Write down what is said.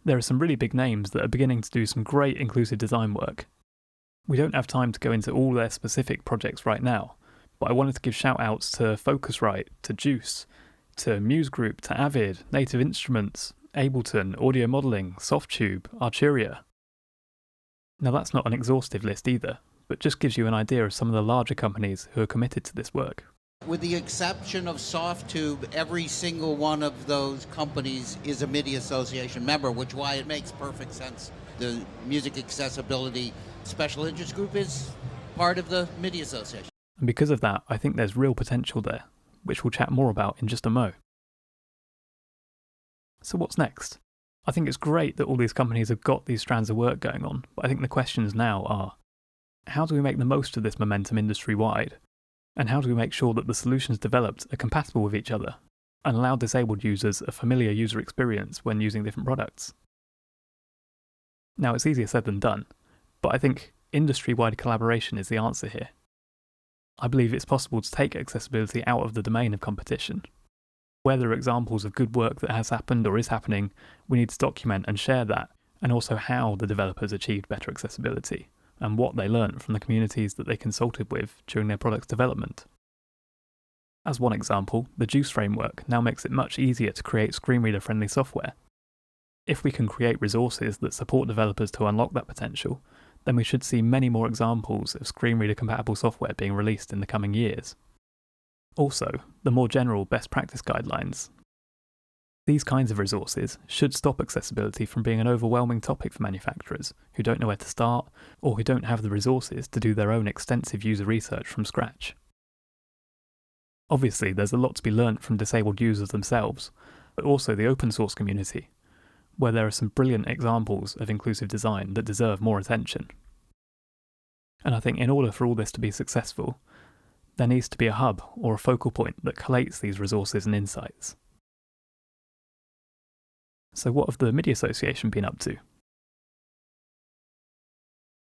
There are some really big names that are beginning to do some great inclusive design work. We don't have time to go into all their specific projects right now, but I wanted to give shout outs to Focusrite, to Juice, to Muse Group, to Avid, Native Instruments, Ableton, Audio Modelling, Softtube, Arturia. Now that's not an exhaustive list either, but just gives you an idea of some of the larger companies who are committed to this work. With the exception of Softtube, every single one of those companies is a MIDI association member, which is why it makes perfect sense. The Music Accessibility Special Interest Group is part of the MIDI association. And because of that, I think there's real potential there, which we'll chat more about in just a mo. So what's next? I think it's great that all these companies have got these strands of work going on, but I think the questions now are, how do we make the most of this momentum industry-wide? And how do we make sure that the solutions developed are compatible with each other and allow disabled users a familiar user experience when using different products? Now, it's easier said than done, but I think industry-wide collaboration is the answer here. I believe it's possible to take accessibility out of the domain of competition. Where there are examples of good work that has happened or is happening, we need to document and share that, and also how the developers achieved better accessibility, and what they learnt from the communities that they consulted with during their product's development. As one example, the Juice framework now makes it much easier to create screen reader-friendly software. If we can create resources that support developers to unlock that potential, then we should see many more examples of screen reader-compatible software being released in the coming years. Also, the more general best practice guidelines. These kinds of resources should stop accessibility from being an overwhelming topic for manufacturers who don't know where to start or who don't have the resources to do their own extensive user research from scratch. Obviously, there's a lot to be learnt from disabled users themselves, but also the open source community, where there are some brilliant examples of inclusive design that deserve more attention. And I think in order for all this to be successful, there needs to be a hub or a focal point that collates these resources and insights. So what have the MIDI Association been up to?